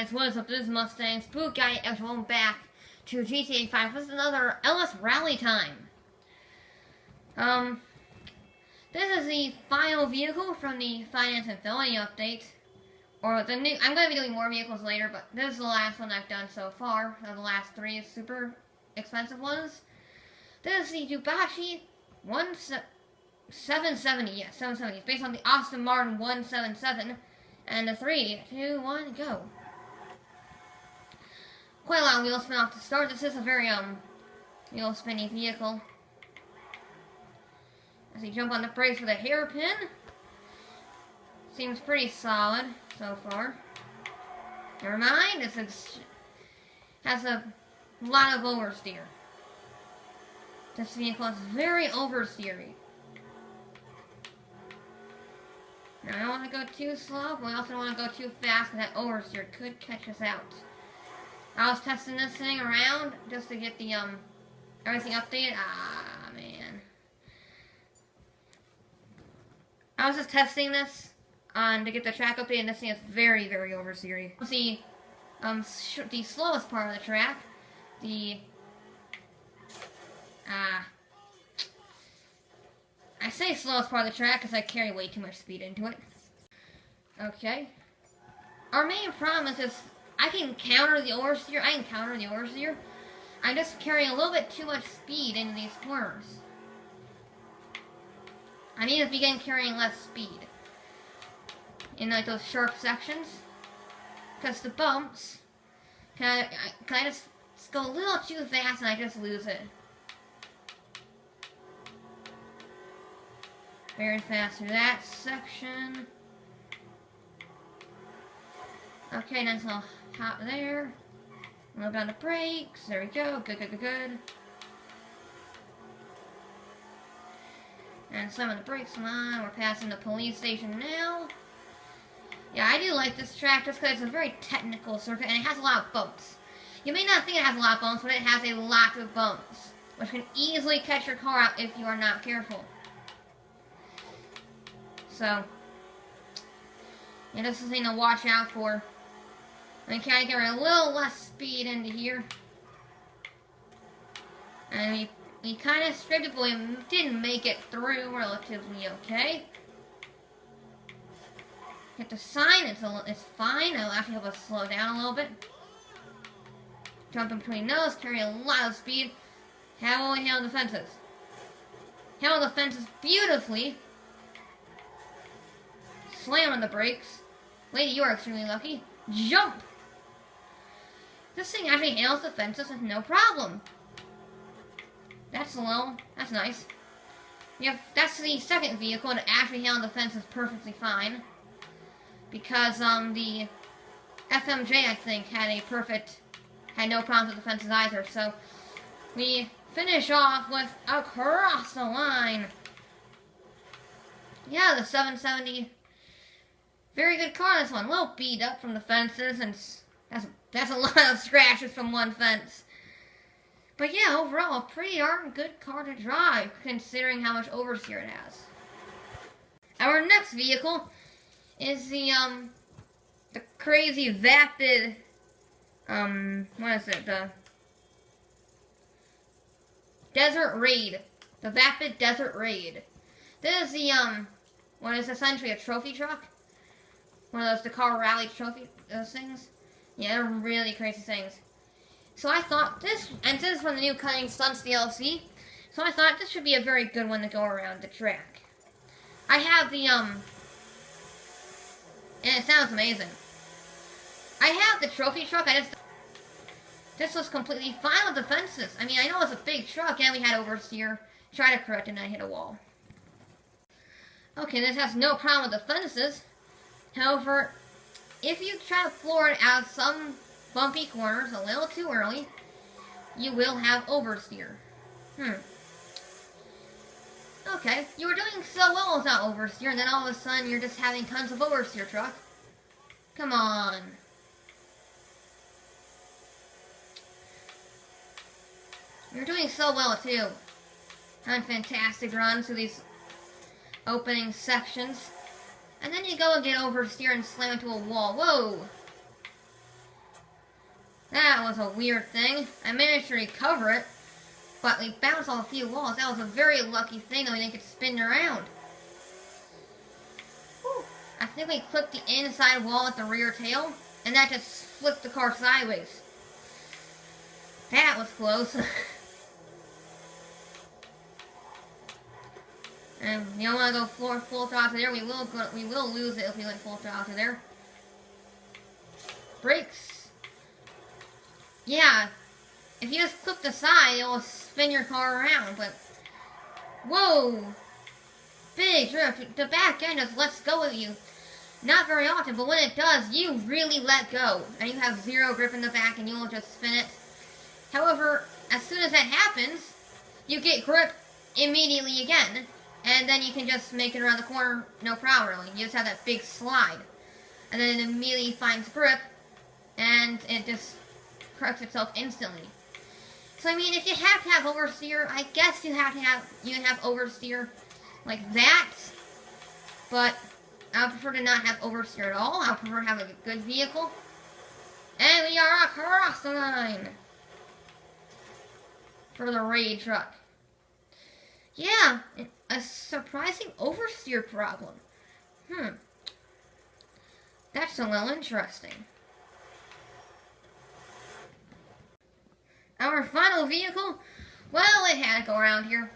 guys, what is up? This is Mustang Spook Guy, and welcome back to GTA 5 with another LS Rally Time. This is the final vehicle from the Finance and Felony update. Or the new, I'm going to be doing more vehicles later, but this is the last one I've done so far. The last three super expensive ones. This is the Dubashi 770, yes, 770. It's based on the Aston Martin 177. And a 3, 2, 1, go. Quite a lot of wheel spin off to start. This is a very wheel spinny vehicle. As you jump on the brakes with a hairpin. Seems pretty solid so far. Never mind, it has a lot of oversteer. This vehicle is very oversteery. Now, I don't want to go too slow, but I also don't want to go too fast, because that oversteer could catch us out. I was testing this thing around, just to get the, everything updated. Ah, man. I was just testing this, to get the track updated, and this thing is very, very oversteery. The slowest part of the track, I say slowest part of the track because I carry way too much speed into it. Okay. Our main problem is I can counter the oversteer. I just carry a little bit too much speed into these corners. I need to begin carrying less speed in like those sharp sections. Because the bumps, can I just go a little too fast and I just lose it. Very fast through that section. Okay, nice little hop there. Load down the brakes. There we go. Good, good, good, good. And some of the brakes on. We're passing the police station now. Yeah, I do like this track just because it's a very technical circuit and it has a lot of bumps. You may not think it has a lot of bumps, but it has a lot of bumps, which can easily catch your car out if you are not careful. So, yeah, this is something to watch out for. I kind of carry a little less speed into here. And we kind of stripped it, but we didn't make it through relatively okay. Hit the sign, it's fine. It'll actually help us slow down a little bit. Jump in between those, carry a lot of speed. How will we handle the fences? Handle the fences beautifully. Slam on the brakes. Lady, you are extremely lucky. Jump! This thing actually handles the fences with no problem. That's low. That's nice. Yeah, that's the second vehicle to actually handle the fences perfectly fine. Because the FMJ, I think, had no problems with the fences either. So we finish off with across the line. Yeah, the 770. Very good car, this one. A little beat up from the fences, and that's a lot of scratches from one fence. But yeah, overall, a pretty darn good car to drive, considering how much oversteer it has. Our next vehicle is the crazy vapid, what is it, the Desert Raid. The Vapid Desert Raid. This is the, what is essentially a trophy truck. One of those Dakar Rally trophy, those things. Yeah, they're really crazy things. So I thought this, and this is from the new Cutting Stunts DLC, so I thought this should be a very good one to go around the track. I have the, and it sounds amazing. I have the trophy truck, this was completely fine with the fences. I mean, I know it's a big truck, and we had oversteer. Try to correct it, and I hit a wall. Okay, this has no problem with the fences. However, if you try to floor it out of some bumpy corners a little too early, you will have oversteer. Okay, you were doing so well without oversteer, and then all of a sudden you're just having tons of oversteer, truck. Come on. You're doing so well, too. Having fantastic runs through these opening sections. And then you go and get oversteer and slam into a wall. Whoa! That was a weird thing. I managed to recover it, but we bounced off a few walls. That was a very lucky thing that we didn't get spin around. Whew. I think we clipped the inside wall at the rear tail, and that just flipped the car sideways. That was close. And you don't want to go full throttle to there. We will lose it if we went full throttle to there. Brakes. Yeah, if you just clip the side, it will spin your car around. But whoa, big drift. The back end just lets go of you. Not very often, but when it does, you really let go, and you have zero grip in the back, and you will just spin it. However, as soon as that happens, you get grip immediately again. And then you can just make it around the corner, no problem really. You just have that big slide. And then it immediately finds grip, and it just corrects itself instantly. So I mean, if you have to have oversteer, I guess you have oversteer like that. But I would prefer to not have oversteer at all. I would prefer to have a good vehicle. And we are across the line for the raid truck. Yeah, a surprising oversteer problem. That's a little interesting. Our final vehicle, well, it had to go around here.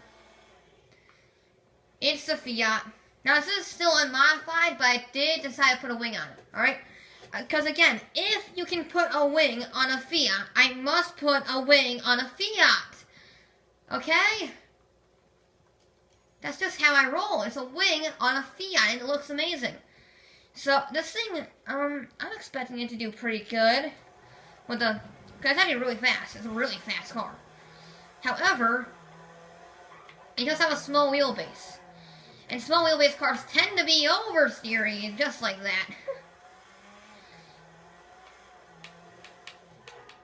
It's the Fiat. Now, this is still unmodified, but I did decide to put a wing on it, alright? Because, again, if you can put a wing on a Fiat, I must put a wing on a Fiat. Okay? That's just how I roll. It's a wing on a Fiat, and it looks amazing. So, this thing, I'm expecting it to do pretty good. With the, because it's actually really fast. It's a really fast car. However, it does have a small wheelbase. And small wheelbase cars tend to be oversteery, just like that.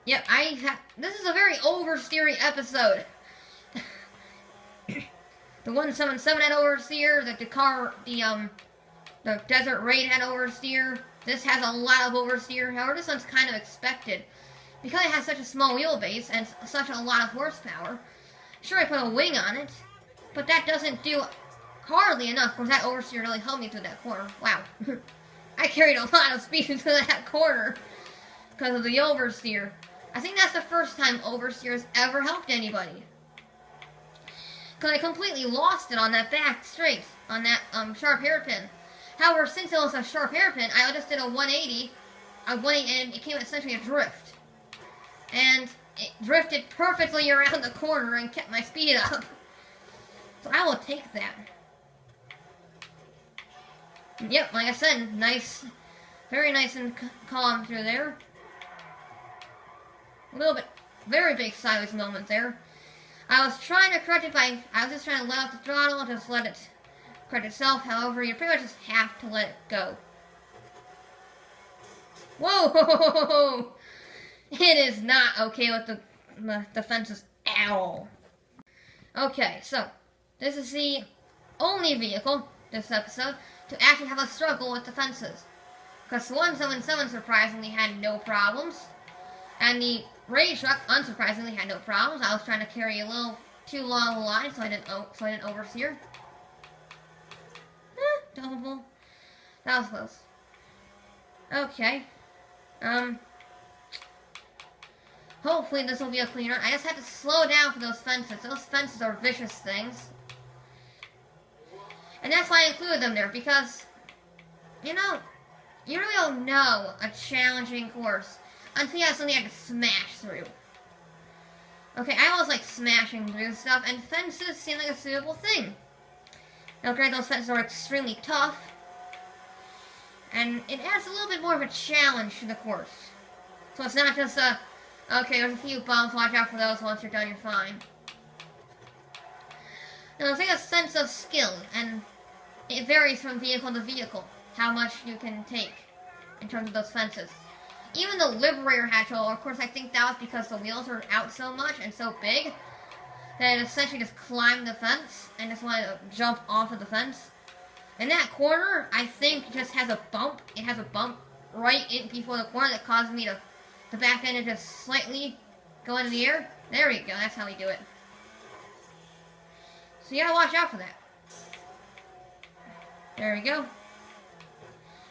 Yep, this is a very oversteery episode. The 177 had oversteer, the Desert Raid had oversteer. This has a lot of oversteer. However, this one's kind of expected. Because it has such a small wheelbase and such a lot of horsepower. Sure, I put a wing on it, but that doesn't do hardly enough, because that oversteer really helped me through that corner. Wow. I carried a lot of speed into that corner because of the oversteer. I think that's the first time oversteer has ever helped anybody. Because I completely lost it on that back straight, on that sharp hairpin. However, since it was a sharp hairpin, I just did a 180, and it became essentially a drift. And it drifted perfectly around the corner and kept my speed up. So I will take that. Yep, like I said, nice, very nice and calm through there. A little bit, very big sideways moment there. I was trying to correct it I was just trying to let off the throttle, just let it correct itself. However, you pretty much just have to let it go. Whoa! It is not okay with the fences at all. Okay, so this is the only vehicle this episode to actually have a struggle with the fences. Because the 177 surprisingly had no problems. And the raid truck, unsurprisingly, had no problems. I was trying to carry a little too long a line, so I didn't oversteer. Doable. That was close. Okay. Hopefully this will be a cleaner. I just had to slow down for those fences. Those fences are vicious things. And that's why I included them there, because, you know, you really don't know a challenging course until you have something I can smash through. Okay, I always like smashing through stuff, and fences seem like a suitable thing. Now, granted, those fences are extremely tough, and it adds a little bit more of a challenge to the course. So it's not just a, okay, there's a few bumps, watch out for those, once you're done, you're fine. Now, there's like a sense of skill, and it varies from vehicle to vehicle, how much you can take in terms of those fences. Even the Liberator had trouble. Of course, I think that was because the wheels were out so much and so big that it essentially just climbed the fence and just wanted to jump off of the fence. And that corner, I think, just has a bump. It has a bump right in before the corner that caused me to the back end and just slightly go into the air. There we go. That's how we do it. So you gotta watch out for that. There we go.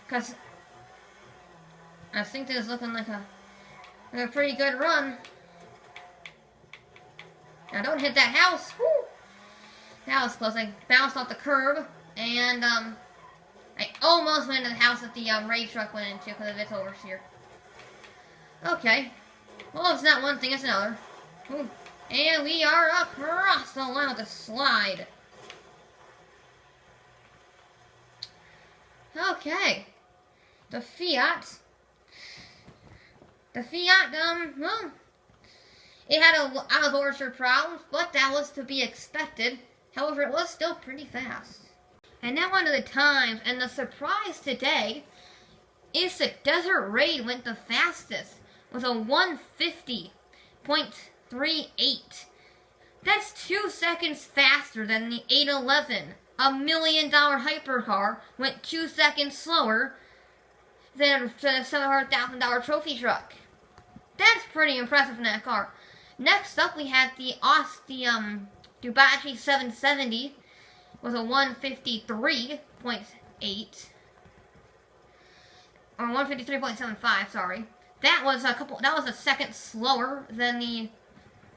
Because I think this is looking like a pretty good run. Now don't hit that house. Woo! That was close. I bounced off the curb, and I almost went into the house that the raid truck went into because of its oversteer. Okay. Well, it's not one thing, it's another. Ooh. And we are across the line with the slide. Okay. The Fiat, well, it had a lot of oversteer problems, but that was to be expected. However, it was still pretty fast. And now on to the times, and the surprise today is that Desert Raid went the fastest with a 150.38. That's 2 seconds faster than the 811. $1 million hypercar went 2 seconds slower than a $700,000 trophy truck. That's pretty impressive in that car. Next up, we had the Ducati 770 with a 153.8 or 153.75. Sorry, that was a second slower than the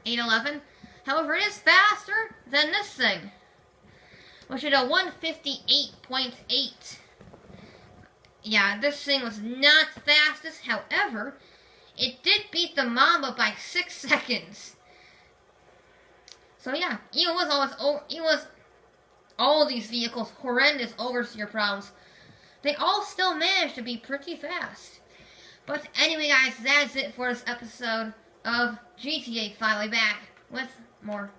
811. However, it is faster than this thing, which is a 158.8. Yeah, this thing was not fastest. However, it did beat the Mamba by 6 seconds. So yeah, even with all these vehicles, horrendous oversteer problems, they all still managed to be pretty fast. But anyway, guys, that's it for this episode of GTA 5. I'll be back with more